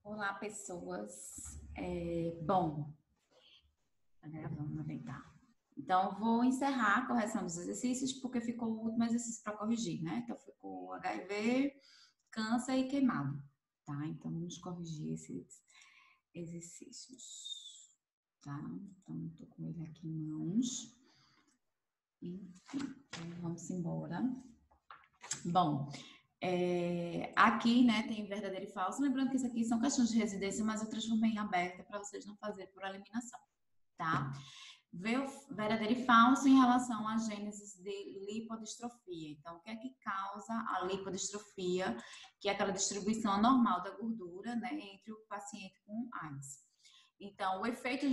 Olá, pessoas. Tá gravando, vou tentar. Então, vou encerrar a correção dos exercícios, porque ficou o último exercício para corrigir, né? Então, ficou HIV, câncer e queimado, tá? Então, vamos corrigir esses exercícios, tá? Então, estou com ele aqui em mãos. Enfim, então, vamos embora. Bom, aqui, né, tem verdadeiro e falso. Lembrando que isso aqui são questões de residência, mas eu transformei em aberta para vocês não fazerem por eliminação, tá? Ver o verdadeiro e falso em relação à gênese de lipodistrofia. Então, o que é que causa a lipodistrofia, que é aquela distribuição anormal da gordura, né, entre o paciente com AIDS. Então, o efeito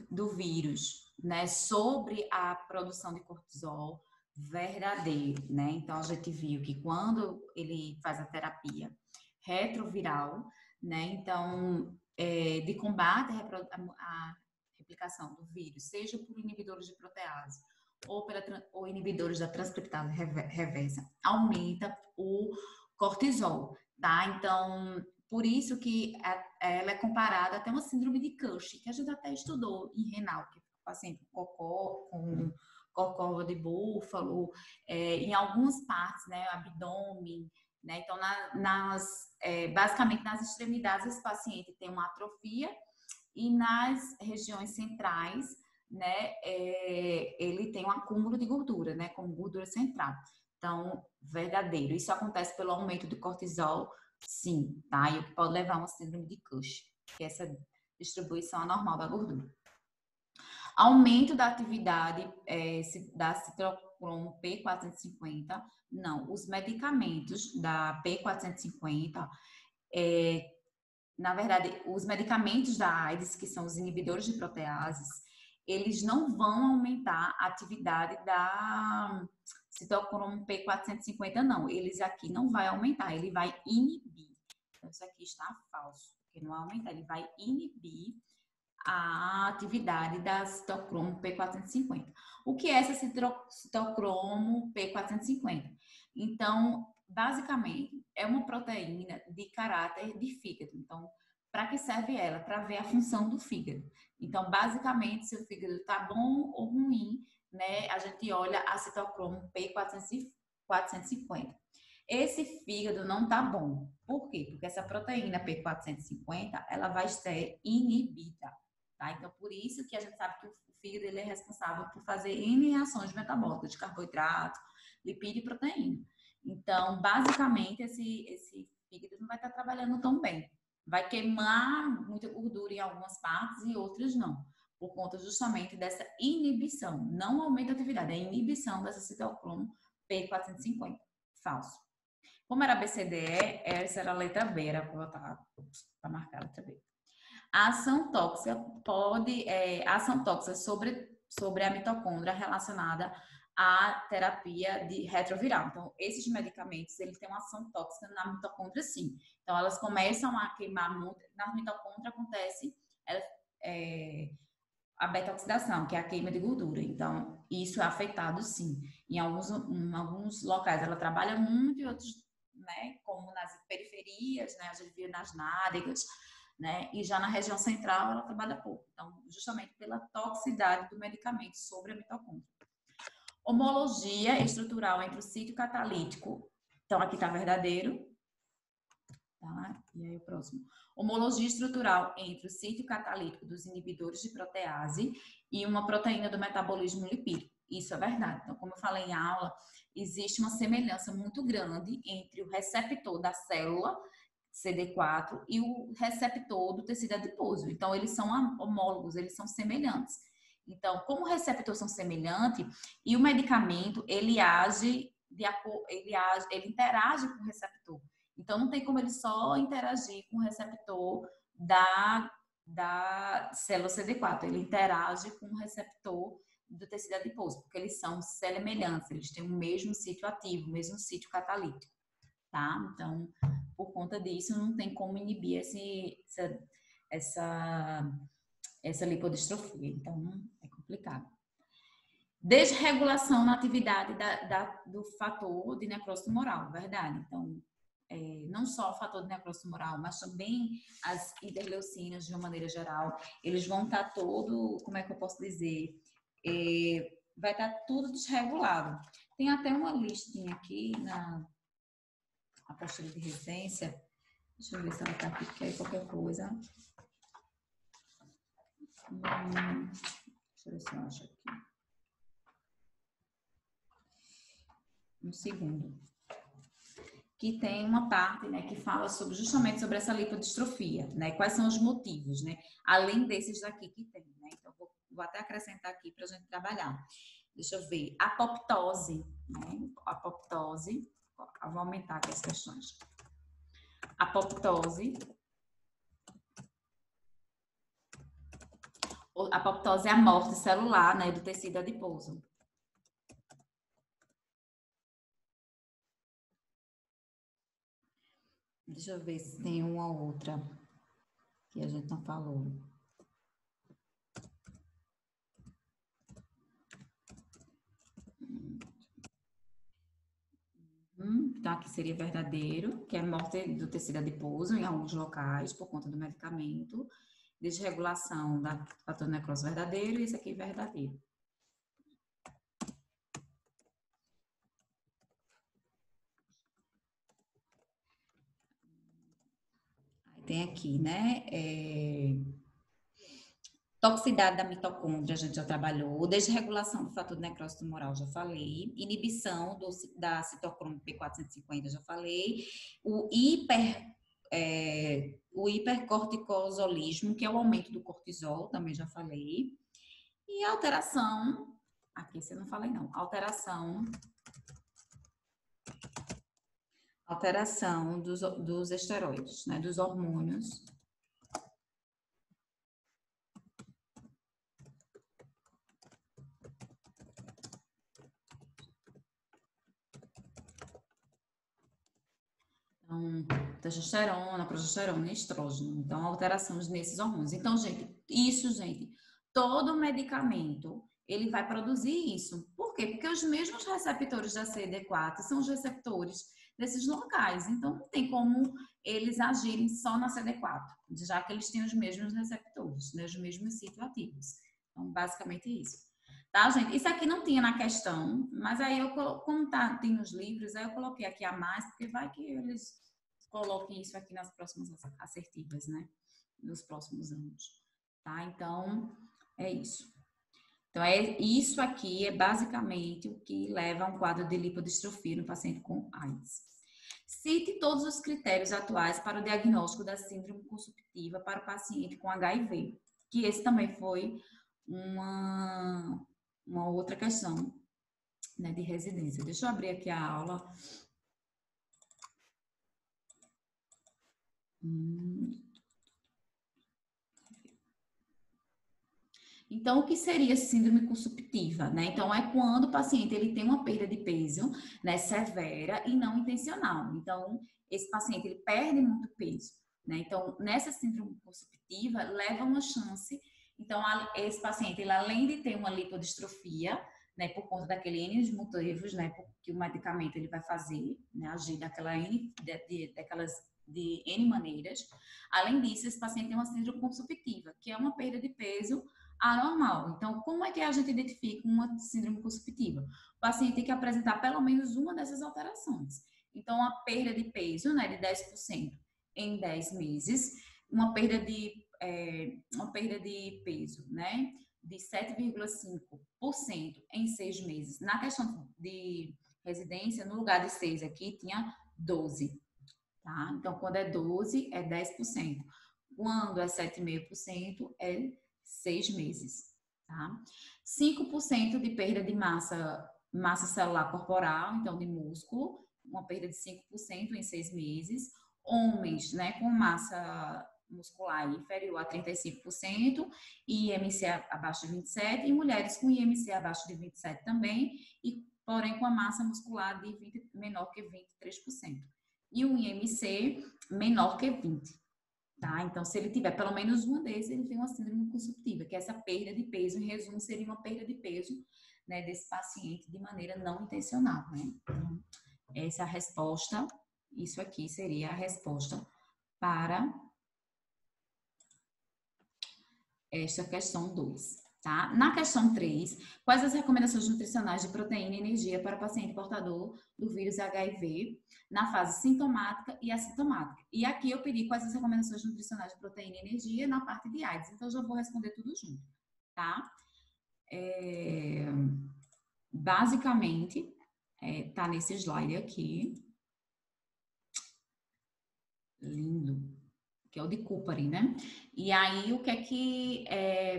do vírus, né, sobre a produção de cortisol, verdadeiro, né? Então, a gente viu que quando ele faz a terapia retroviral, né, então, de combate à replicação do vírus, seja por inibidores de protease ou inibidores da transcriptase reversa, aumenta o cortisol, tá? Então, por isso que ela é comparada até uma síndrome de Cushing, que a gente até estudou em renal, que é o paciente com cocó de búfalo, em algumas partes, né, abdômen, né? Então, basicamente nas extremidades, esse paciente tem uma atrofia e nas regiões centrais, né, ele tem um acúmulo de gordura, né, como gordura central. Então, verdadeiro. Isso acontece pelo aumento do cortisol, sim, tá? E o que pode levar a uma síndrome de Cushing, que é essa distribuição anormal da gordura. Aumento da atividade da citocromo P450, não. Os medicamentos da P450, na verdade, os medicamentos da AIDS, que são os inibidores de proteases, eles não vão aumentar a atividade da citocromo P450, não. Eles aqui não vai aumentar, ele vai inibir. Então, isso aqui está falso, porque não vai aumentar, ele vai inibir a atividade da citocromo P450. O que é essa citocromo P450? Então, basicamente, é uma proteína de caráter de fígado. Então, para que serve ela? Para ver a função do fígado. Então, basicamente, se o fígado está bom ou ruim, né, a gente olha a citocromo P450. Esse fígado não está bom. Por quê? Porque essa proteína P450, ela vai ser inibida. Tá? Então, por isso que a gente sabe que o fígado ele é responsável por fazer N reações metabólicas de carboidrato, lipídio e proteína. Então, basicamente, esse fígado não vai estar trabalhando tão bem. Vai queimar muita gordura em algumas partes e outras não, por conta justamente dessa inibição. Não aumenta a atividade, é a inibição dessa citocromo P450. Falso. Como era BCDE, essa era a letra B, era para marcar a letra B. A ação tóxica ação tóxica sobre a mitocôndria relacionada à terapia de retroviral. Então, esses medicamentos, eles têm uma ação tóxica na mitocôndria, sim. Então, elas começam a queimar muito. Na mitocôndria acontece a beta-oxidação, que é a queima de gordura. Então, isso é afetado, sim. Em alguns locais ela trabalha muito, e outros, né, como nas periferias, né, a gente vê nas nádegas, né, e já na região central ela trabalha pouco. Então, justamente pela toxicidade do medicamento sobre a mitocôndria. Homologia estrutural entre o sítio catalítico. Então, aqui está verdadeiro. Tá? E aí o próximo. Homologia estrutural entre o sítio catalítico dos inibidores de protease e uma proteína do metabolismo lipídico. Isso é verdade. Então, como eu falei em aula, existe uma semelhança muito grande entre o receptor da célula CD4 e o receptor do tecido adiposo. Então, eles são homólogos, eles são semelhantes. Então, como o receptor são semelhantes e o medicamento, ele interage com o receptor. Então, não tem como ele só interagir com o receptor da célula CD4. Ele interage com o receptor do tecido adiposo, porque eles são semelhantes, eles têm o mesmo sítio ativo, o mesmo sítio catalítico, tá? Então, por conta disso, não tem como inibir essa lipodistrofia. Então, é complicado. Desregulação na atividade do fator de necrose tumoral, verdade? Então, não só o fator de necrose tumoral, mas também as interleucinas de uma maneira geral, eles vão estar todo, como é que eu posso dizer, vai estar tudo desregulado. Tem até uma listinha aqui na apostila de residência. Deixa eu ver se ela está aqui, porque aí qualquer coisa. Deixa eu ver se eu acho aqui. Um segundo. Que tem uma parte, né, que fala justamente sobre essa lipodistrofia, né? Quais são os motivos, né? Além desses daqui que tem, né? Então, vou até acrescentar aqui para a gente trabalhar. Deixa eu ver. Apoptose, né? Apoptose. Vou aumentar aqui as questões. Apoptose. A apoptose é a morte celular, né, do tecido adiposo. Deixa eu ver se tem uma outra que a gente não falou. Então, aqui seria verdadeiro, que é morte do tecido adiposo em alguns locais por conta do medicamento. Desregulação da fator necrose verdadeiro, e esse aqui é verdadeiro. Aí tem aqui, né? Toxicidade da mitocôndria, a gente já trabalhou. Desregulação do fator de necrose tumoral, já falei. Inibição da citocromo P450, já falei. O hipercorticosolismo, que é o aumento do cortisol, também já falei. E alteração, aqui você não falei não, alteração dos esteroides, né, dos hormônios. Então, testosterona, progesterona e estrógeno. Então, alterações nesses hormônios. Então, gente, todo medicamento, ele vai produzir isso. Por quê? Porque os mesmos receptores da CD4 são os receptores desses locais. Então, não tem como eles agirem só na CD4, já que eles têm os mesmos receptores, né, os mesmos situativos. Então, basicamente isso. Tá, gente? Isso aqui não tinha na questão, mas aí como tem nos livros, aí eu coloquei aqui a mais, porque vai que eles coloquem isso aqui nas próximas assertivas, né? Nos próximos anos. Tá? Então, é isso. Então, isso aqui é basicamente o que leva a um quadro de lipodistrofia no paciente com AIDS. Cite todos os critérios atuais para o diagnóstico da síndrome consumptiva para o paciente com HIV, que esse também foi uma outra questão, né, de residência. Deixa eu abrir aqui a aula. Então, o que seria síndrome consumptiva, né? Então, é quando o paciente ele tem uma perda de peso, né, severa e não intencional. Então, esse paciente ele perde muito peso, né? Então, nessa síndrome consumptiva, leva uma chance. Então, esse paciente, ele, além de ter uma lipodistrofia, né, por conta daquele N de motivos, né, que o medicamento ele vai fazer, né, agir de N maneiras. Além disso, esse paciente tem uma síndrome consumptiva, que é uma perda de peso anormal. Então, como é que a gente identifica uma síndrome consumptiva? O paciente tem que apresentar pelo menos uma dessas alterações. Então, a perda de peso, né, de 10% em 10 meses, uma perda de peso, né, de 7,5% em 6 meses. Na questão de residência, no lugar de 6 aqui, tinha 12. Tá? Então, quando é 12, é 10%. Quando é 7,5%, é 6 meses. Tá? 5% de perda de massa celular corporal, então de músculo, uma perda de 5% em 6 meses. Homens, né, com massa muscular inferior a 35% e IMC abaixo de 27%, e mulheres com IMC abaixo de 27% também, e porém com a massa muscular menor que 23%. E um IMC menor que 20%. Tá? Então, se ele tiver pelo menos uma desses, ele tem uma síndrome consumptiva, que é essa perda de peso, em resumo, seria uma perda de peso, né, desse paciente de maneira não intencional. Né? Então, essa é a resposta Isso aqui seria a resposta para esta questão 2. Tá? Na questão 3, quais as recomendações nutricionais de proteína e energia para o paciente portador do vírus HIV na fase sintomática e assintomática? E aqui eu pedi quais as recomendações nutricionais de proteína e energia na parte de AIDS, então eu já vou responder tudo junto, tá? Basicamente, tá nesse slide aqui, lindo, que é o de Kupari, né? E aí, o que é que,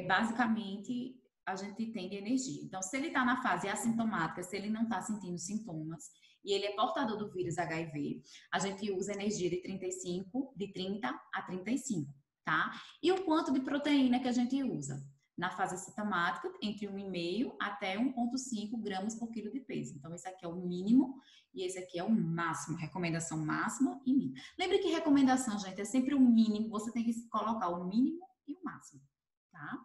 basicamente, a gente tem de energia? Então, se ele está na fase assintomática, se ele não está sentindo sintomas, e ele é portador do vírus HIV, a gente usa energia de 30 a 35, tá? E o quanto de proteína que a gente usa? Na fase assintomática, entre 1,5 até 1,5 gramas por quilo de peso. Então, esse aqui é o mínimo e esse aqui é o máximo, recomendação máxima e mínima. Lembre que recomendação, gente, é sempre o mínimo, você tem que colocar o mínimo e o máximo, tá?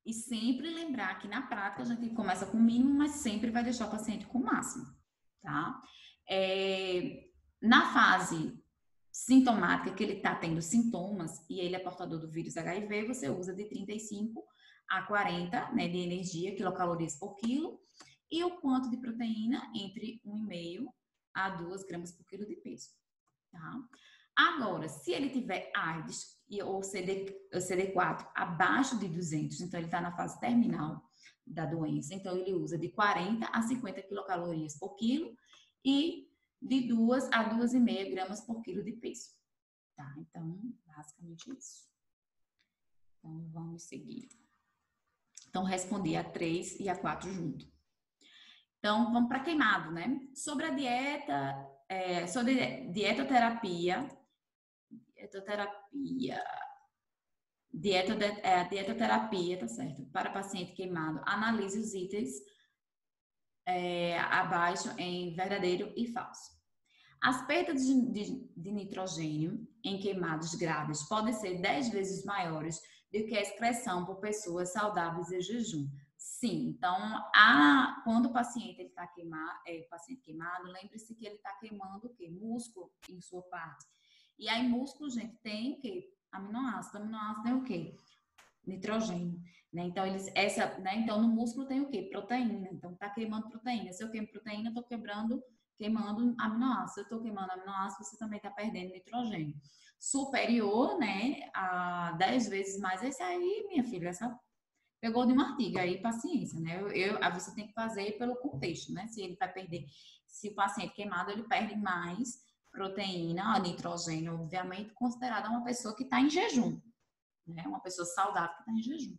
E sempre lembrar que na prática a gente começa com o mínimo, mas sempre vai deixar o paciente com o máximo, tá? Na fase sintomática, que ele está tendo sintomas e ele é portador do vírus HIV, você usa de 35 a 40, né, de energia, quilocalorias por quilo, e o quanto de proteína entre 1,5 a 2 gramas por quilo de peso, tá? Agora, se ele tiver AIDS ou CD4 abaixo de 200, então ele está na fase terminal da doença, então ele usa de 40 a 50 quilocalorias por quilo e de 2 a 2,5 gramas por quilo de peso, tá? Então, basicamente isso. Então, vamos seguir. Então, respondi a 3 e a 4 junto. Então, vamos para queimado, né? Sobre a dieta, sobre dietoterapia, dietoterapia, tá certo? Para paciente queimado, analise os itens abaixo em verdadeiro e falso. As perdas de nitrogênio em queimados graves podem ser 10 vezes maiores do que a excreção por pessoas saudáveis em jejum. Sim, então, quando o paciente está queimado, lembre-se que ele está queimando o quê? Músculo em sua parte. E aí, músculo, gente, tem o quê? Aminoácido. Aminoácido tem o quê? Nitrogênio. Né? Então, então, no músculo tem o quê? Proteína. Então, está queimando proteína. Se eu queimo proteína, eu estou queimando aminoácido. Se eu estou queimando aminoácido, você também está perdendo nitrogênio. Superior, né, a 10 vezes mais. Esse aí, minha filha, essa pegou de uma artigo, aí paciência, né? Você tem que fazer pelo contexto, né? Se ele vai perder, se o paciente queimado, ele perde mais proteína, nitrogênio, obviamente, considerada uma pessoa que está em jejum, né? Uma pessoa saudável que está em jejum.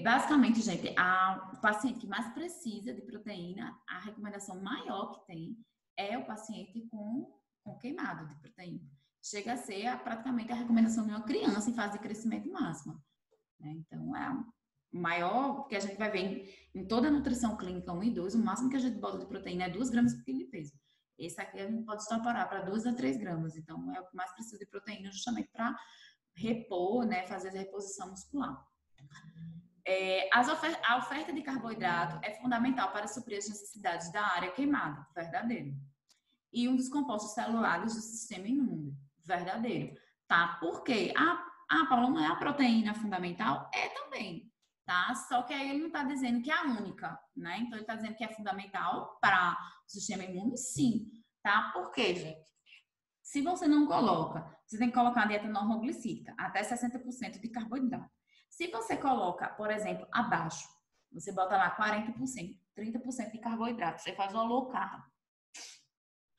Basicamente, gente, o paciente que mais precisa de proteína, a recomendação maior que tem é o paciente com queimado de proteína. Chega a ser praticamente a recomendação de uma criança em fase de crescimento máximo. Né? Então, o maior que a gente vai ver em toda a nutrição clínica 1 e 2, o máximo que a gente bota de proteína é 2 gramas por quilo de peso. Esse aqui a gente pode estoparar para 2 a 3 gramas. Então, é o que mais precisa de proteína justamente para repor, né, fazer a reposição muscular. A oferta de carboidrato é fundamental para suprir as necessidades da área queimada, verdadeiro. E um dos compostos celulares do sistema imune, verdadeiro. Tá? Por quê? Paulo, não é a proteína fundamental? É também, tá? Só que aí ele não está dizendo que é a única, né? Então ele está dizendo que é fundamental para o sistema imune, sim, tá? Por quê, gente? Se você não coloca, você tem que colocar a dieta normoglicídica, até 60% de carboidrato. Se você coloca, por exemplo, abaixo, você bota lá 40%, 30% de carboidrato, você faz uma low carb.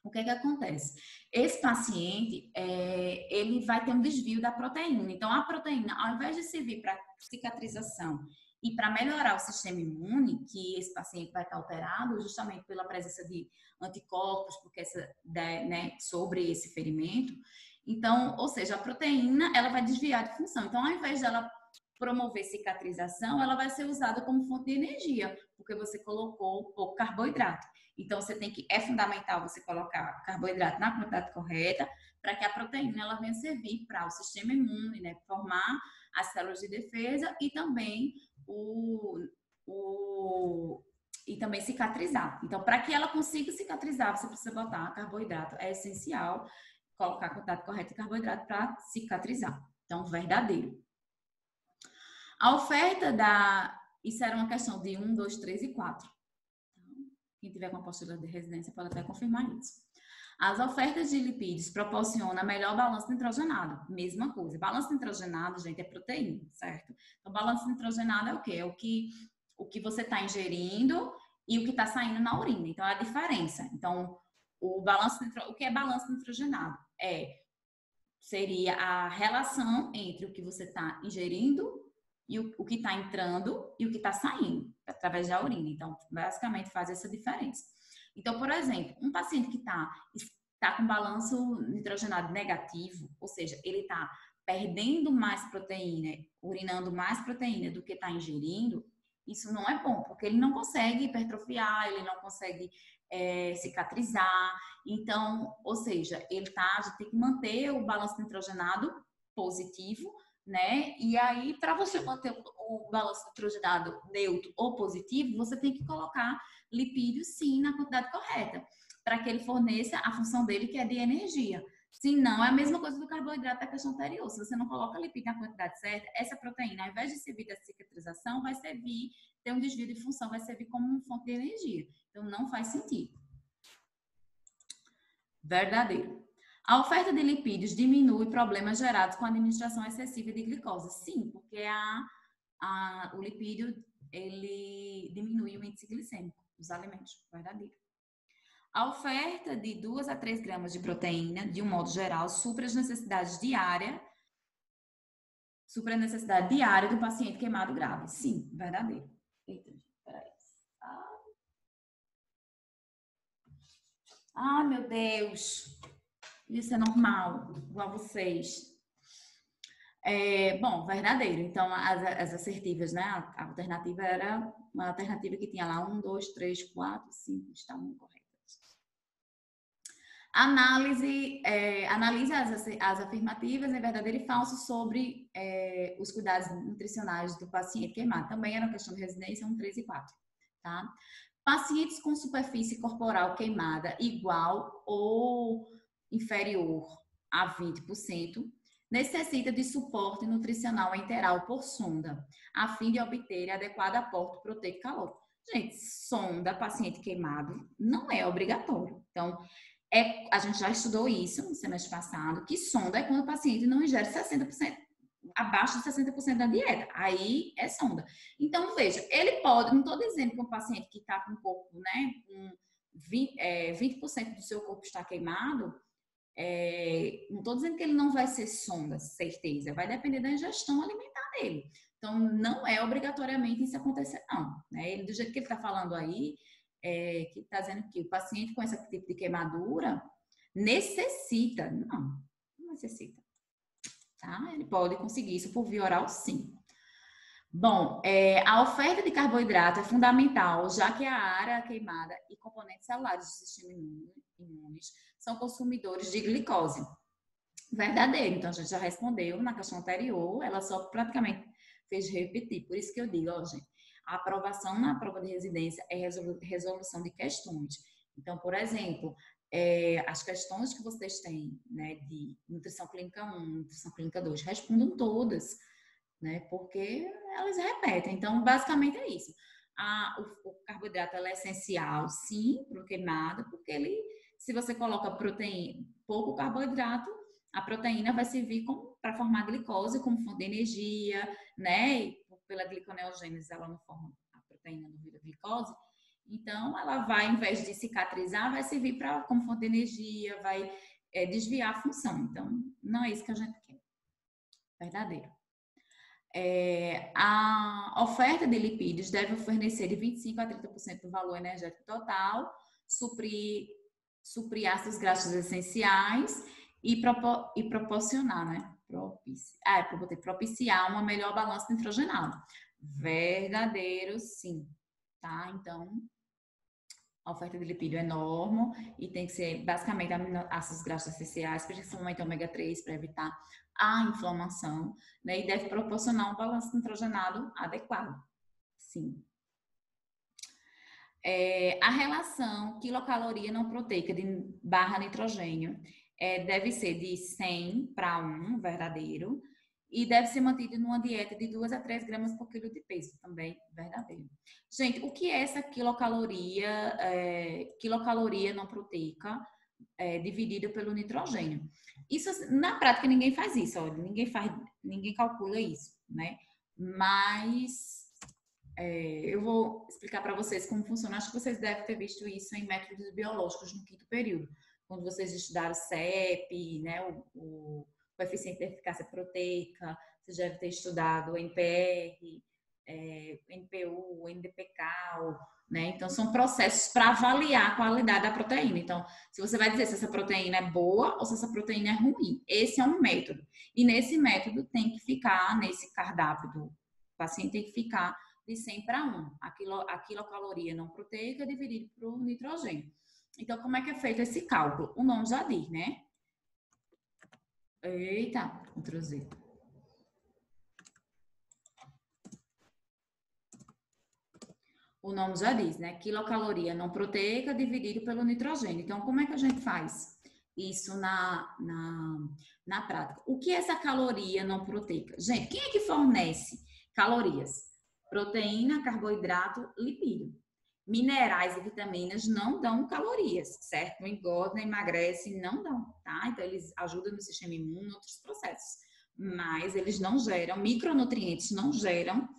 O que acontece? Esse paciente, ele vai ter um desvio da proteína. Então, a proteína, ao invés de servir para cicatrização e para melhorar o sistema imune, que esse paciente vai estar alterado justamente pela presença de anticorpos, porque né, sobre esse ferimento. Então, ou seja, a proteína, ela vai desviar de função. Então, ao invés dela promover cicatrização, ela vai ser usada como fonte de energia, porque você colocou pouco carboidrato. Então, é fundamental você colocar carboidrato na quantidade correta para que a proteína ela venha servir para o sistema imune, né? Formar as células de defesa e também e também cicatrizar. Então, para que ela consiga cicatrizar, você precisa botar carboidrato. É essencial colocar a quantidade correta de carboidrato para cicatrizar. Então, verdadeiro. A oferta da... Isso era uma questão de 1, 2, 3 e 4. Quem tiver com apostila de residência pode até confirmar isso. As ofertas de lipídios proporcionam melhor balanço nitrogenado. Mesma coisa. Balanço nitrogenado, gente, é proteína, certo? Então, balanço nitrogenado é o quê? É o que você está ingerindo e o que está saindo na urina. Então, é a diferença. Então, o que é balanço nitrogenado? Seria a relação entre o que você está ingerindo e o que está entrando e o que está saindo através da urina. Então, basicamente, faz essa diferença. Então, por exemplo, um paciente que está com balanço nitrogenado negativo, ou seja, ele está perdendo mais proteína, urinando mais proteína do que está ingerindo, isso não é bom, porque ele não consegue hipertrofiar, ele não consegue cicatrizar. Então, ou seja, ele já tem que manter o balanço nitrogenado positivo, né? E aí, para você manter o balanço nitrogenado neutro ou positivo, você tem que colocar lipídios, sim, na quantidade correta, para que ele forneça a função dele, que é de energia. Se não, é a mesma coisa do carboidrato da questão anterior. Se você não coloca lipídio na quantidade certa, essa proteína, ao invés de servir da cicatrização, vai servir, ter um desvio de função, vai servir como uma fonte de energia. Então, não faz sentido. Verdadeiro. A oferta de lipídios diminui problemas gerados com a administração excessiva de glicose. Sim, porque o lipídio, ele diminui o índice glicêmico dos alimentos. Verdadeiro. A oferta de 2 a 3 gramas de proteína, de um modo geral, supre a necessidade diária do paciente queimado grave. Sim, verdadeiro. Eita, peraí. Ah, meu Deus. Isso é normal, igual vocês. Bom, verdadeiro. Então, as assertivas, né? A alternativa era uma alternativa que tinha lá 1, 2, 3, 4, 5, estavam corretas. Analise as afirmativas em verdadeiro e falso sobre os cuidados nutricionais do paciente queimado. Também era uma questão de residência 1, 3 e 4, tá? Pacientes com superfície corporal queimada igual ou inferior a 20% necessita de suporte nutricional enteral por sonda, a fim de obter adequado aporte proteico calórico. Gente, sonda paciente queimado não é obrigatório. Então, a gente já estudou isso no semestre passado, que sonda é quando o paciente não ingere 60%, abaixo de 60% da dieta. Aí é sonda. Então, veja, ele pode, não estou dizendo que um paciente que está com o corpo, né, com 20% do seu corpo está queimado, não estou dizendo que ele não vai ser sonda, certeza. Vai depender da ingestão alimentar dele. Então, não é obrigatoriamente isso acontecer, não. Né? Ele, do jeito que ele está falando aí, que está dizendo que o paciente com esse tipo de queimadura necessita. Não necessita. Tá? Ele pode conseguir isso por via oral, sim. Bom, a oferta de carboidrato é fundamental, já que a área queimada e componentes celulares do sistema imune são consumidores de glicose. Verdadeiro. Então, a gente já respondeu na questão anterior, ela só praticamente fez repetir. Por isso que eu digo, ó, gente, a aprovação na prova de residência é resolução de questões. Então, por exemplo, as questões que vocês têm, né, de nutrição clínica 1, nutrição clínica 2, respondam todas, né, porque elas repetem. Então, basicamente é isso. O carboidrato é essencial, sim, para o queimado, porque se você coloca proteína, pouco carboidrato, a proteína vai servir para formar glicose como fonte de energia, né? E pela gliconeogênese, ela não forma a proteína, não vira glicose. Então, ela vai, ao invés de cicatrizar, vai servir como fonte de energia, vai desviar a função. Então, não é isso que a gente quer. Verdadeiro. A oferta de lipídios deve fornecer de 25% a 30% do valor energético total, suprir ácidos graxos essenciais e proporcionar, né? Propiciar uma melhor balança nitrogenado. Verdadeiro, sim. Tá? Então, a oferta de lipídio é normal e tem que ser basicamente ácidos graxos essenciais, principalmente ômega 3, para evitar a inflamação, né? E deve proporcionar um balanço nitrogenado adequado. Sim. A relação quilocaloria não proteica barra nitrogênio deve ser de 100 para 1, verdadeiro, e deve ser mantido numa dieta de 2 a 3 gramas por quilo de peso, também verdadeiro. Gente, o que é essa quilocaloria não proteica dividida pelo nitrogênio? Isso, na prática, ninguém faz isso, olha, ninguém calcula isso, né? Mas eu vou explicar para vocês como funciona. Acho que vocês devem ter visto isso em métodos biológicos no 5º período, quando vocês estudaram CEP, né, o coeficiente de eficácia proteica, vocês devem ter estudado o NPR, NPU, o NDPCAL, né? Então, são processos para avaliar a qualidade da proteína. Então, se você vai dizer se essa proteína é boa ou se essa proteína é ruim, esse é um método. E nesse método tem que ficar, nesse cardápio do paciente, tem que ficar de 100 para 1. A quilocaloria não proteica dividido por nitrogênio. Então, como é que é feito esse cálculo? O nome já diz, né? Eita, Ctrl Z. O nome já diz, né? Quilocaloria não proteica dividido pelo nitrogênio. Então, como é que a gente faz isso na prática? O que é essa caloria não proteica? Gente, quem é que fornece calorias? Proteína, carboidrato, lipídio. Minerais e vitaminas não dão calorias, certo? Não engorda, não emagrece, não dão, tá? Então, eles ajudam no sistema imune, em outros processos. Mas eles não geram, micronutrientes não geram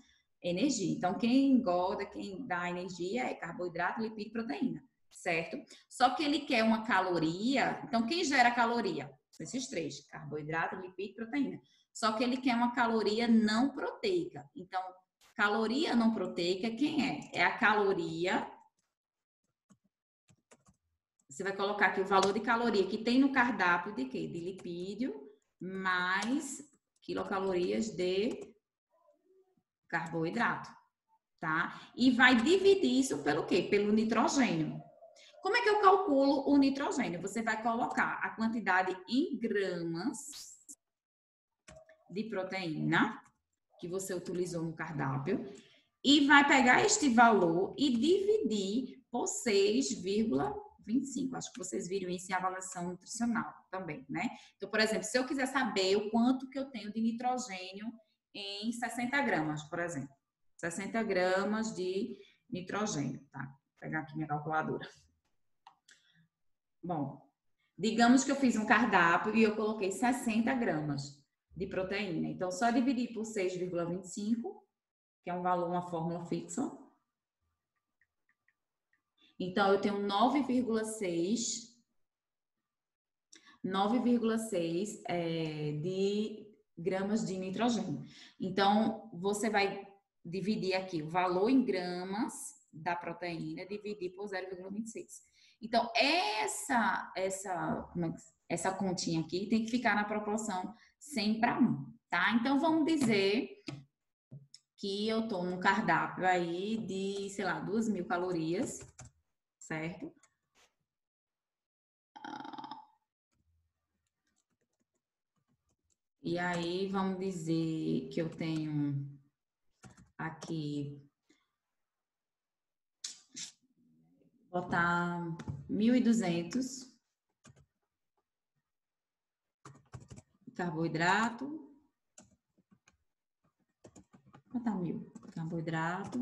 energia. Então, quem engorda, quem dá energia é carboidrato, lipídio e proteína, certo? Só que ele quer uma caloria. Então, quem gera caloria? Esses 3, carboidrato, lipídio e proteína. Só que ele quer uma caloria não proteica. Então, caloria não proteica, quem é? É a caloria. Você vai colocar aqui o valor de caloria que tem no cardápio de quê? De lipídio mais quilocalorias de carboidrato, tá? E vai dividir isso pelo quê? Pelo nitrogênio. Como é que eu calculo o nitrogênio? Você vai colocar a quantidade em gramas de proteína que você utilizou no cardápio e vai pegar este valor e dividir por 6,25. Acho que vocês viram isso em avaliação nutricional também, né? Então, por exemplo, se eu quiser saber o quanto que eu tenho de nitrogênio em 60 gramas, por exemplo. 60 gramas de nitrogênio, tá? Vou pegar aqui minha calculadora. Bom, digamos que eu fiz um cardápio e eu coloquei 60 gramas de proteína. Então, só dividir por 6,25, que é um valor, uma fórmula fixa. Então, eu tenho 9,6 de gramas de nitrogênio. Então, você vai dividir aqui o valor em gramas da proteína, dividir por 0,26. Então, essa continha aqui tem que ficar na proporção 100 para 1, tá? Então, vamos dizer que eu tô num cardápio aí de, sei lá, 2.000 calorias, certo? E aí, vamos dizer que eu tenho aqui, botar 1.200 carboidrato, botar 1.000 carboidrato,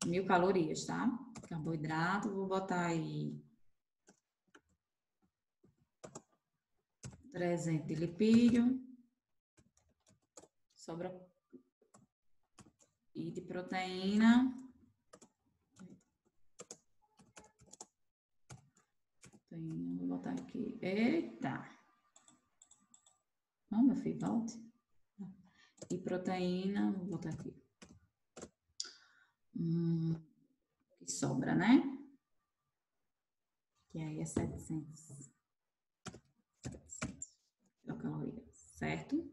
1.000 calorias, tá? Carboidrato, vou botar aí 300 de lipídio, sobra e de proteína. Vou botar aqui. Eita! Não, meu filho, volte. E proteína, vou botar aqui. Que sobra, né? Que aí é 700 calorias, certo?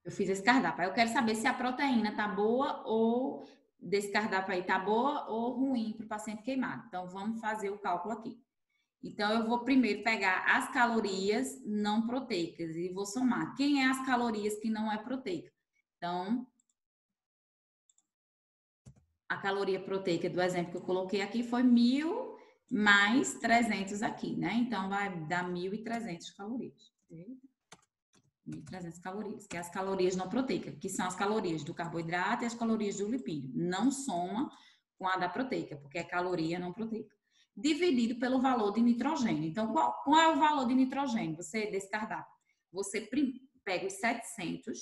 Eu fiz esse cardápio. Aí eu quero saber se a proteína tá boa ou desse cardápio aí tá boa ou ruim para o paciente queimado. Então, vamos fazer o cálculo aqui. Então, eu vou primeiro pegar as calorias não proteicas e vou somar. Quem é as calorias que não é proteica? Então, a caloria proteica do exemplo que eu coloquei aqui foi 1.000 mais 300 aqui, né? Então, vai dar 1.300 calorias. 1.300 calorias, que é as calorias não proteicas, que são as calorias do carboidrato e as calorias do lipídio. Não soma com a da proteica, porque é caloria não proteica. Dividido pelo valor de nitrogênio. Então, qual é o valor de nitrogênio? Você, desse cardápio, você pega os 700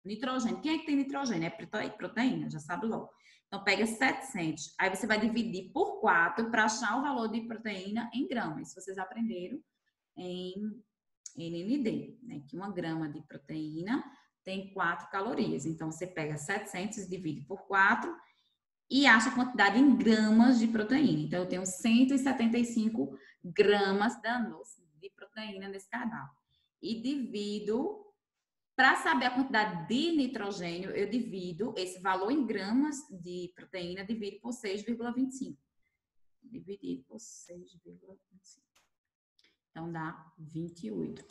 nitrogênio. Quem é que tem nitrogênio? É proteína, já sabe logo. Então, pega 700. Aí você vai dividir por 4 para achar o valor de proteína em gramas. Isso vocês aprenderam em NND, né? Que 1 grama de proteína tem 4 calorias. Então, você pega 700 e divide por 4 e acha a quantidade em gramas de proteína. Então, eu tenho 175 gramas de proteína nesse cardápio. E divido, para saber a quantidade de nitrogênio, eu divido esse valor em gramas de proteína, divido por 6,25. Dividido por 6,25. Então, dá 28.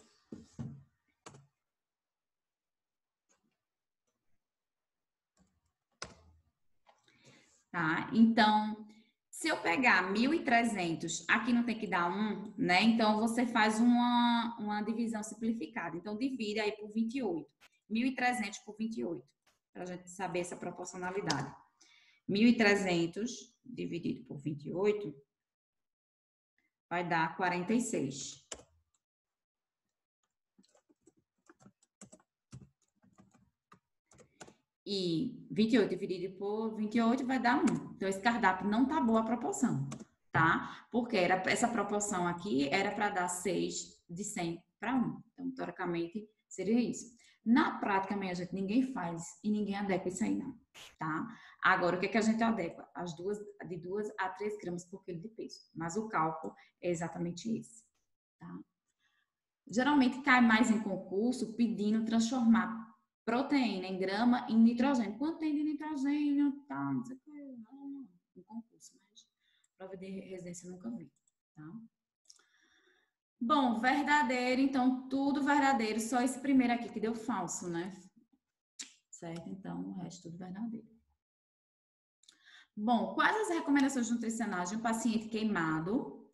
Tá? Então, se eu pegar 1.300, aqui não tem que dar 1, né? Então, você faz uma divisão simplificada. Então, divide aí por 28. 1.300 por 28, para a gente saber essa proporcionalidade. 1.300 dividido por 28 vai dar 46. E 28 dividido por 28 vai dar 1. Então, esse cardápio não tá boa a proporção, tá? Porque essa proporção aqui era para dar 6 de 100 para 1. Então, teoricamente, seria isso. Na prática, minha gente, ninguém faz e ninguém adequa isso aí, não, tá? Agora, o que é que a gente adequa? De 2 a 3 gramas por quilo de peso. Mas o cálculo é exatamente esse, tá? Geralmente, cai mais em concurso pedindo transformar proteína em grama em nitrogênio. Quanto tem de nitrogênio? Tá, não sei o que. Não, em concurso, mas prova de residência eu nunca vi, tá? Bom, verdadeiro, então tudo verdadeiro, só esse primeiro aqui que deu falso, né? Certo? Então, o resto tudo verdadeiro. Bom, quais as recomendações nutricionais de um paciente queimado?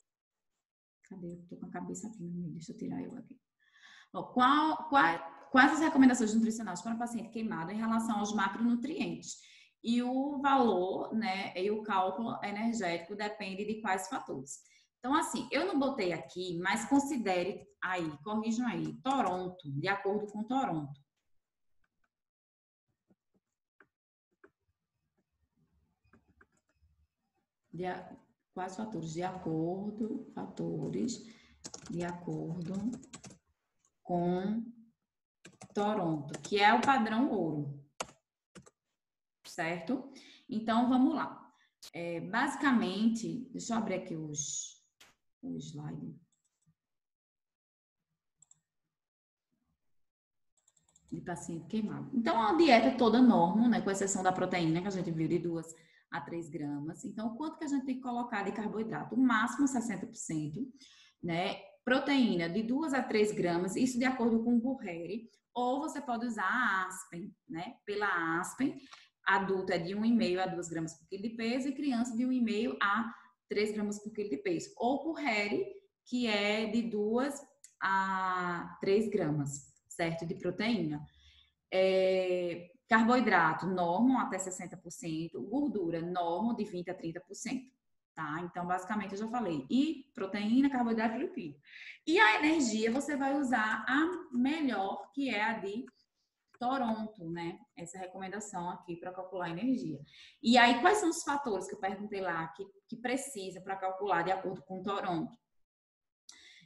Cadê? Eu tô com a cabeça aqui no meio, deixa eu tirar eu aqui. Bom, quais as recomendações nutricionais para o paciente queimado em relação aos macronutrientes? E o valor, né, e o cálculo energético depende de quais fatores. Então, assim, eu não botei aqui, mas considere aí, corrijam aí, Toronto, de acordo com Toronto. Quais fatores? De acordo com Toronto, que é o padrão ouro, certo? Então, vamos lá. Basicamente, deixa eu abrir aqui o slide. De paciente queimado. Então, a dieta toda normal, né? Com exceção da proteína, que a gente viu de 2 a 3 gramas. Então, quanto que a gente tem que colocar de carboidrato? O máximo 60%, né? Proteína de 2 a 3 gramas, isso de acordo com o Burreri. Ou você pode usar a Aspen, né? Pela Aspen, adulta é de 1,5 a 2 gramas por quilo de peso e criança de 1,5 a 3 gramas por quilo de peso. Ou Burreri, que é de 2 a 3 gramas, certo? De proteína. Carboidrato, normal até 60%. Gordura, normal de 20 a 30%. Tá? Então, basicamente, eu já falei. E proteína, carboidrato e lipídio. E a energia, você vai usar a melhor, que é a de Toronto, né? Essa recomendação aqui para calcular a energia. E aí, quais são os fatores que eu perguntei lá que precisa para calcular de acordo com Toronto?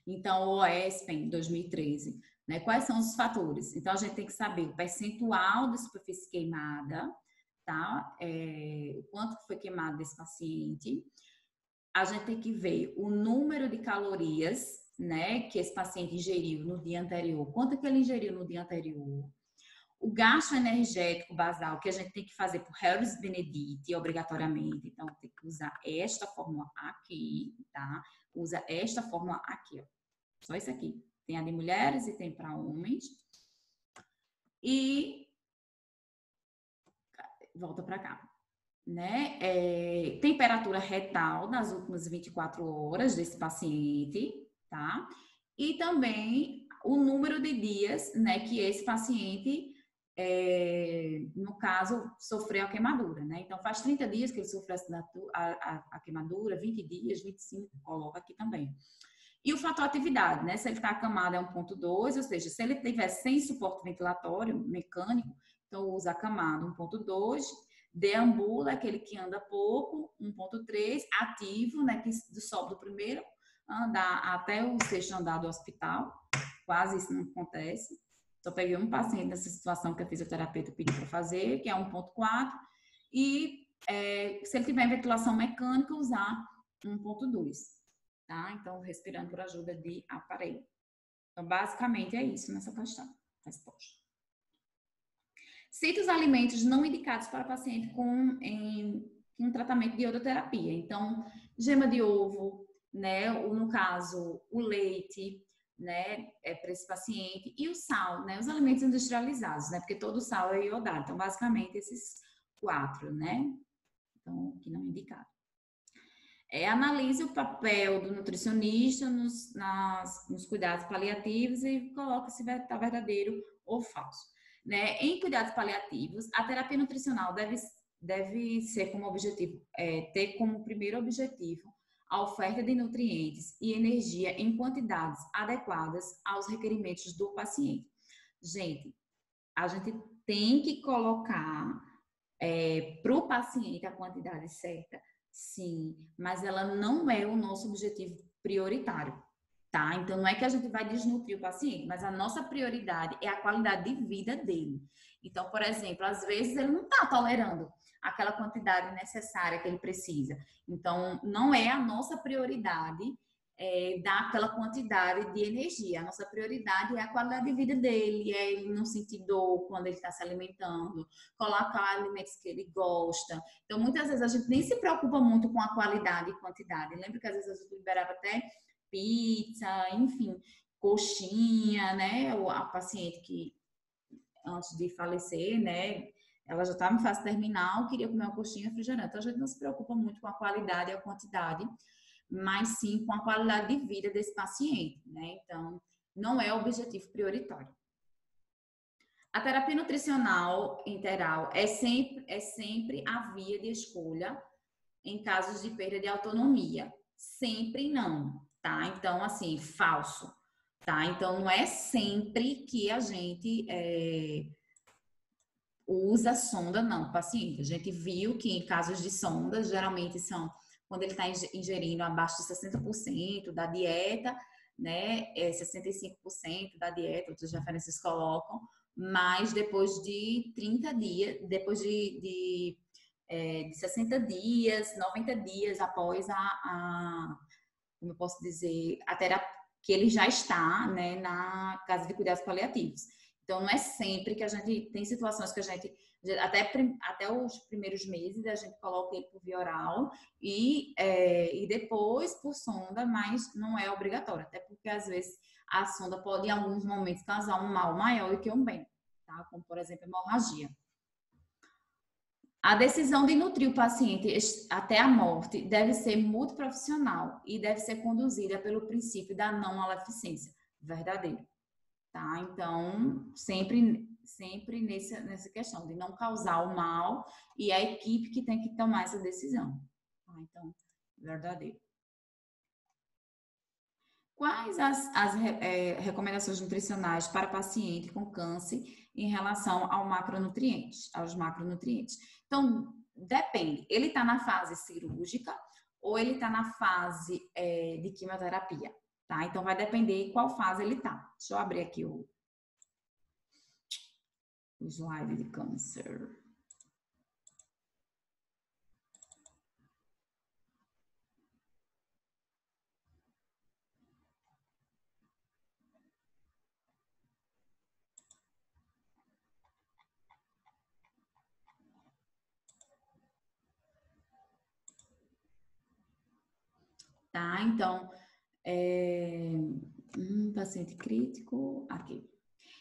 Então, o ESPEN 2013, né? Quais são os fatores? Então, a gente tem que saber o percentual de superfície queimada, tá? O quanto foi queimado desse paciente. A gente tem que ver o número de calorias, né? Que esse paciente ingeriu no dia anterior. Quanto que ele ingeriu no dia anterior? O gasto energético basal que a gente tem que fazer por Harris Benedict, obrigatoriamente, então tem que usar esta fórmula aqui, tá? Usa esta fórmula aqui, ó. Só isso aqui. Tem a de mulheres e tem para homens. E volta para cá, né? Temperatura retal nas últimas 24 horas desse paciente, tá? E também o número de dias, né, que esse paciente, no caso, sofreu a queimadura, né? Então, faz 30 dias que ele sofreu a queimadura, 20 dias, 25, coloca aqui também. E o fator atividade, né? Se ele está acamado é 1,2, ou seja, se ele tiver sem suporte ventilatório mecânico, então usa acamado 1,2, deambula, aquele que anda pouco, 1,3, ativo, né? Que sobe do primeiro andar até o sexto andar do hospital, quase isso não acontece. Só peguei um paciente nessa situação que a fisioterapeuta pediu para fazer, que é 1,4, e se ele tiver ventilação mecânica, usar 1,2. Tá? Então, respirando por ajuda de aparelho. Então, basicamente é isso nessa questão. Resposta. Cita os alimentos não indicados para paciente em um tratamento de iodoterapia. Então, gema de ovo, né? Ou, no caso, o leite, né? Para esse paciente. E o sal, né? Os alimentos industrializados, né? Porque todo sal é iodado. Então, basicamente, esses 4, né? Então, que não é indicado. Analise o papel do nutricionista nos cuidados paliativos e coloque se está verdadeiro ou falso. Né? Em cuidados paliativos, a terapia nutricional deve ser como objetivo, ter como primeiro objetivo a oferta de nutrientes e energia em quantidades adequadas aos requerimentos do paciente. Gente, a gente tem que colocar para o paciente a quantidade certa. Sim, mas ela não é o nosso objetivo prioritário, tá? Então, não é que a gente vai desnutrir o paciente, mas a nossa prioridade é a qualidade de vida dele. Então, por exemplo, às vezes ele não está tolerando aquela quantidade necessária que ele precisa. Então, não é a nossa prioridade dar aquela quantidade de energia. A nossa prioridade é a qualidade de vida dele, é ele não sentir dor quando ele está se alimentando, colocar alimentos que ele gosta. Então, muitas vezes a gente nem se preocupa muito com a qualidade e quantidade. Lembra que às vezes a gente liberava até pizza, enfim, coxinha, né? A paciente que antes de falecer, né? Ela já estava em fase terminal, queria comer uma coxinha refrigerante. Então, a gente não se preocupa muito com a qualidade e a quantidade, mas sim com a qualidade de vida desse paciente, né? Então, não é o objetivo prioritário. A terapia nutricional integral é sempre a via de escolha em casos de perda de autonomia. Sempre não, tá? Então, assim, falso, tá? Então, não é sempre que a gente usa sonda, não, paciente. A gente viu que em casos de sonda, geralmente são quando ele está ingerindo abaixo de 60% da dieta, né? 65% da dieta, outras referências colocam, mas depois de 30 dias, depois de 60 dias, 90 dias após como eu posso dizer, a terapia, que ele já está, né, na casa de cuidados paliativos. Então, não é sempre que a gente tem situações que a gente, até os primeiros meses, a gente coloca ele por via oral e depois por sonda, mas não é obrigatório, até porque às vezes a sonda pode, em alguns momentos, causar um mal maior do que um bem, tá? Como, por exemplo, hemorragia. A decisão de nutrir o paciente até a morte deve ser multiprofissional e deve ser conduzida pelo princípio da não maleficência. Verdadeiro. Tá? Então, sempre nessa questão de não causar o mal e a equipe que tem que tomar essa decisão. Tá? Então, verdadeiro. Quais as recomendações nutricionais para paciente com câncer em relação aos macronutrientes? Então, depende. Ele está na fase cirúrgica ou ele está na fase de quimioterapia, tá? Então, vai depender qual fase ele está. Deixa eu abrir aqui o slide de câncer. tá? Então, paciente crítico, aqui.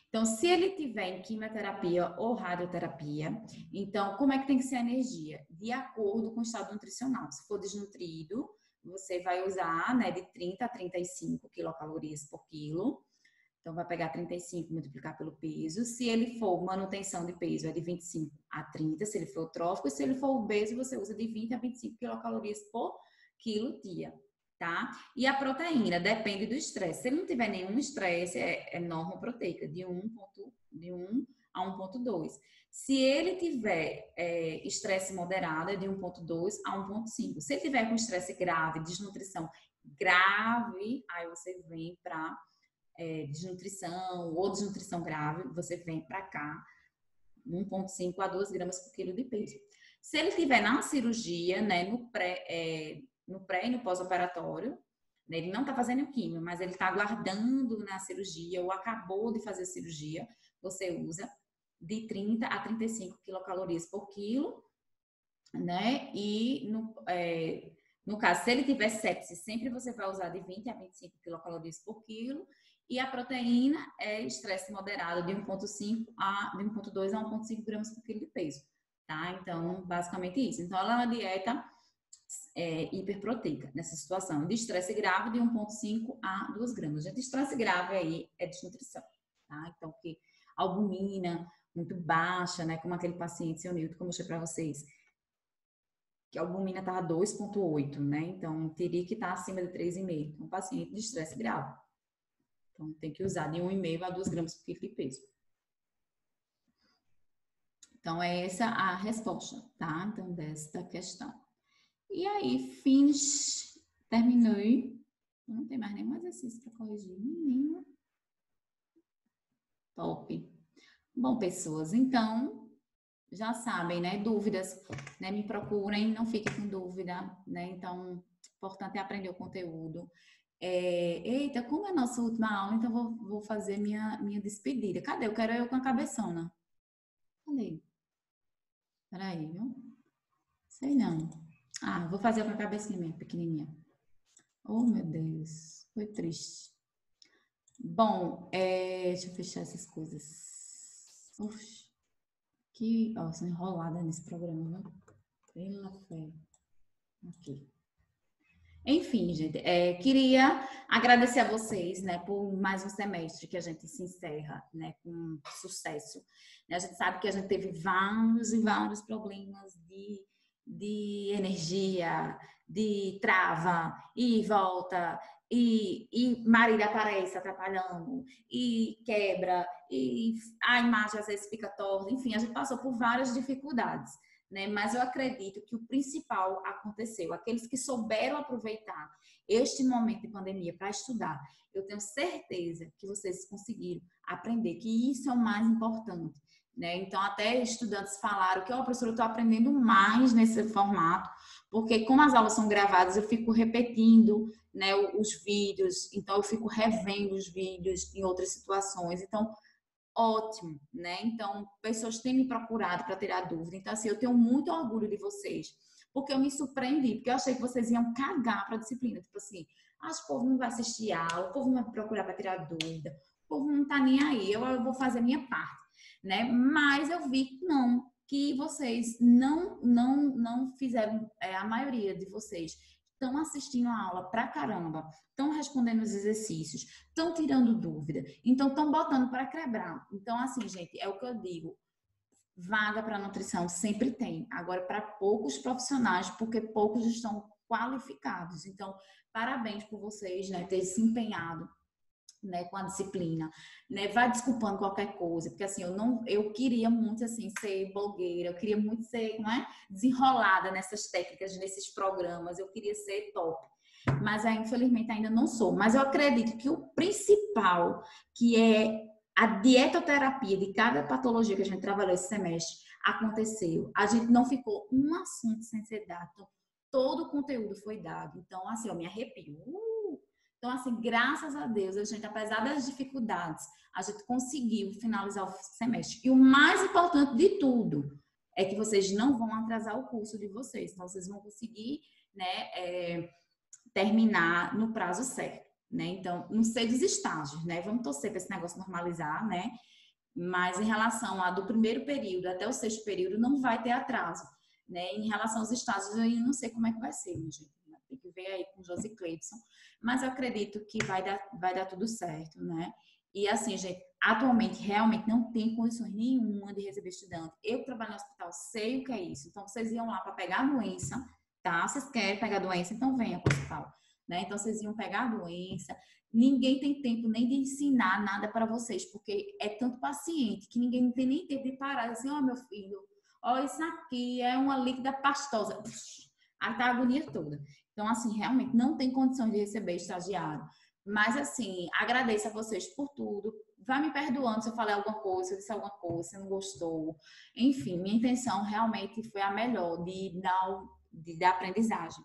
Então, se ele tiver em quimioterapia ou radioterapia, então, como é que tem que ser a energia? De acordo com o estado nutricional. Se for desnutrido, você vai usar, né, de 30 a 35 quilocalorias por quilo. Então, vai pegar 35 e multiplicar pelo peso. Se ele for manutenção de peso, é de 25 a 30, se ele for trófico. E se ele for obeso, você usa de 20 a 25 quilocalorias por quilo dia, tá? E a proteína depende do estresse. Se ele não tiver nenhum estresse, é normoproteica, de 1 a 1,2. Se ele tiver estresse moderado, é de 1,2 a 1,5. Se ele tiver com estresse grave, desnutrição grave, aí você vem para desnutrição ou desnutrição grave, você vem para cá, 1,5 a 2 gramas por quilo de peso. Se ele tiver na cirurgia, né, no pré e no pós-operatório, né, ele não está fazendo químio, mas ele está aguardando na cirurgia ou acabou de fazer a cirurgia, você usa de 30 a 35 quilocalorias por quilo, né? E no caso, se ele tiver sepsis, sempre você vai usar de 20 a 25 quilocalorias por quilo. E a proteína é estresse moderado de 1,2 a 1,5 gramas por quilo de peso, tá? Então, basicamente isso. Então, ela é uma dieta hiperproteica nessa situação. De estresse grave de 1,5 a 2 gramas. De estresse grave aí é desnutrição, tá? Então, que albumina muito baixa, né? Como aquele paciente, seu Nilton, como eu mostrei para vocês, que a albumina estava 2,8, né? Então, teria que estar acima de 3,5. Um paciente de estresse grave. Então, tem que usar de 1,5 a 2 gramas por quilo de peso. Então, é essa a resposta, tá? Então, desta questão. E aí, fins, terminei. Não tem mais nenhum exercício para corrigir. Menino. Top. Bom, pessoas, então, já sabem, né? Dúvidas, né? Me procurem, não fiquem com dúvida, né? Então, importante é aprender o conteúdo. Eita, como é a nossa última aula, então vou fazer minha despedida. Cadê? Eu quero eu com a cabeçona. Cadê? Peraí, viu? Sei não. Ah, vou fazer com a cabecinha mesmo, pequenininha. Oh, meu Deus. Foi triste. Bom, deixa eu fechar essas coisas. Oxi. Que... Ó, sou enrolada nesse programa, viu? Pela fé. Aqui. Enfim, gente, queria agradecer a vocês, né, por mais um semestre que a gente se encerra, né, com sucesso. A gente sabe que a gente teve vários e vários problemas de energia, de trava, e volta, e Marília aparece atrapalhando, e quebra, e a imagem às vezes fica torta. Enfim, a gente passou por várias dificuldades. Né? Mas eu acredito que o principal aconteceu. Aqueles que souberam aproveitar este momento de pandemia para estudar, eu tenho certeza que vocês conseguiram aprender, que isso é o mais importante. Né? Então, até estudantes falaram que, professora, eu estou aprendendo mais nesse formato, porque como as aulas são gravadas, eu fico repetindo, né, os vídeos, então eu fico revendo os vídeos em outras situações. Então, ótimo, né? Então, pessoas têm me procurado para tirar dúvida. Então, assim, eu tenho muito orgulho de vocês, porque eu me surpreendi, porque eu achei que vocês iam cagar para a disciplina. Tipo assim, o povo não vai assistir aula, o povo não vai me procurar para tirar dúvida, o povo não tá nem aí, eu vou fazer a minha parte, né? Mas eu vi que não, que vocês não fizeram, a maioria de vocês estão assistindo a aula pra caramba, estão respondendo os exercícios, estão tirando dúvida, então estão botando para quebrar. Então, assim, gente, é o que eu digo, vaga para nutrição sempre tem, agora para poucos profissionais, porque poucos estão qualificados. Então, parabéns por vocês, né, ter se empenhado, né, com a disciplina, né, vai desculpando qualquer coisa, porque assim, eu queria muito assim ser blogueira, eu queria muito ser, não é, desenrolada nessas técnicas, nesses programas, eu queria ser top, mas aí, infelizmente ainda não sou, mas eu acredito que o principal, que é a dietoterapia de cada patologia que a gente trabalhou esse semestre, aconteceu, a gente não ficou um assunto sem ser dado, então, todo o conteúdo foi dado, então assim, eu me arrepio. Então, assim, graças a Deus, a gente, apesar das dificuldades, a gente conseguiu finalizar o semestre. E o mais importante de tudo é que vocês não vão atrasar o curso de vocês. Então, vocês vão conseguir, né, terminar no prazo certo, né? Então, não sei dos estágios, né? Vamos torcer para esse negócio normalizar, né? Mas em relação a do primeiro período até o sexto período, não vai ter atraso, né? Em relação aos estágios, eu ainda não sei como é que vai ser, minha gente. Tem que ver aí com o Josi Cleibson. Mas eu acredito que vai dar tudo certo, né? E assim, gente, atualmente realmente não tem condições nenhuma de receber estudante. Eu que trabalho no hospital, sei o que é isso. Então, vocês iam lá para pegar a doença, tá? Vocês querem pegar a doença, então venha para o hospital. Né? Então, vocês iam pegar a doença. Ninguém tem tempo nem de ensinar nada para vocês, porque é tanto paciente que ninguém tem nem tempo de parar assim, ó, meu filho, ó, isso aqui é uma líquida pastosa. Aí tá a agonia toda. Então, assim, realmente não tem condição de receber estagiário. Mas, assim, agradeço a vocês por tudo. Vai me perdoando se eu falei alguma coisa, se eu disse alguma coisa, se não gostou. Enfim, minha intenção realmente foi a melhor de dar aprendizagem.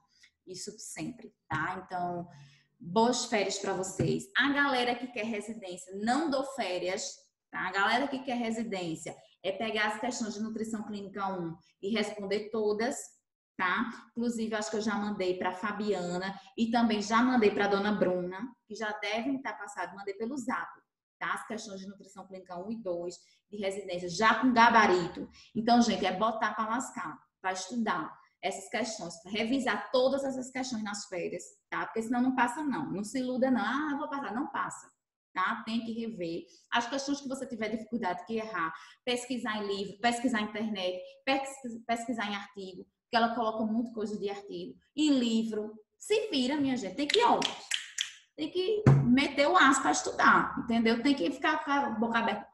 Isso sempre, tá? Então, boas férias para vocês. A galera que quer residência, não dou férias, tá? A galera que quer residência é pegar as questões de nutrição clínica 1 e responder todas, tá? Inclusive, acho que eu já mandei para Fabiana e também já mandei para dona Bruna, que já devem estar passados, mandei pelo Zap, tá? As questões de nutrição clínica 1 e 2 de residência, já com gabarito. Então, gente, é botar para lascar, para estudar essas questões, revisar todas essas questões nas férias, tá? Porque senão não passa não. Não se iluda não. Ah, eu vou passar. Não passa, tá? Tem que rever. As questões que você tiver dificuldade, que errar, pesquisar em livro, pesquisar na internet, pesquisar em artigo, porque ela coloca muito coisa de artigo. Em livro. Se vira, minha gente. Tem que meter o aço para estudar, entendeu? Tem que ficar com a boca aberta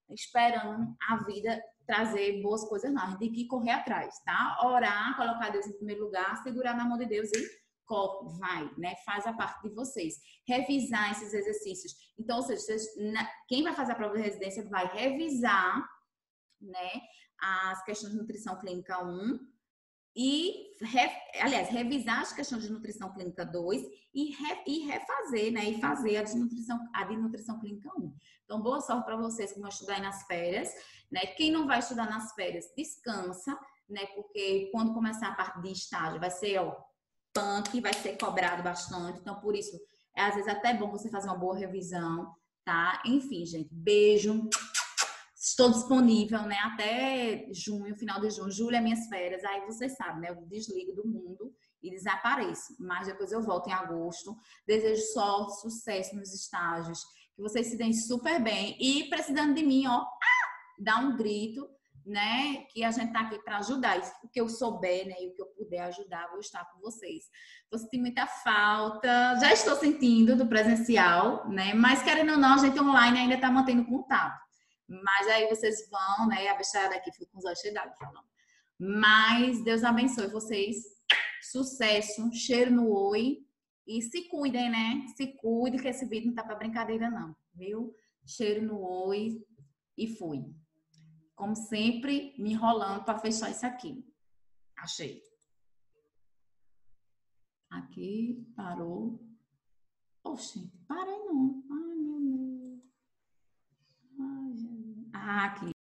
esperando a vida trazer boas coisas, não. A gente tem que correr atrás, tá? Orar, colocar Deus em primeiro lugar, segurar na mão de Deus e corre, vai, né? Faz a parte de vocês. Revisar esses exercícios. Então, ou seja, quem vai fazer a prova de residência vai revisar, né, as questões de nutrição clínica 1 e, aliás, revisar as questões de nutrição clínica 2 e refazer, né? E fazer a de nutrição clínica 1. Então, boa sorte para vocês que vão estudar aí nas férias, né? Quem não vai estudar nas férias, descansa, né? Porque quando começar a parte de estágio, vai ser, ó, punk, vai ser cobrado bastante. Então, por isso, é às vezes até bom você fazer uma boa revisão, tá? Enfim, gente, beijo. Estou disponível, né, até junho, final de junho. Julho é minhas férias, aí vocês sabem, né, eu desligo do mundo e desapareço. Mas depois eu volto em agosto. Desejo sorte, sucesso nos estágios, que vocês se deem super bem. E precisando de mim, ó, dá um grito, né, que a gente tá aqui para ajudar. O que eu souber, né, e o que eu puder ajudar, vou estar com vocês. Você tem muita falta, já estou sentindo do presencial, né, mas querendo ou não, a gente online ainda está mantendo contato. Mas aí vocês vão, né? A bicharada aqui fica com os olhos cheios d'água falando. Mas Deus abençoe vocês. Sucesso, cheiro no oi. E se cuidem, né? Se cuidem, que esse vídeo não tá pra brincadeira, não. Viu? Cheiro no oi e fui. Como sempre, me enrolando para fechar isso aqui. Achei. Aqui, parou. Oxe, parei não. Ai, meu Deus. Ai, Jesus. Ah, aqui.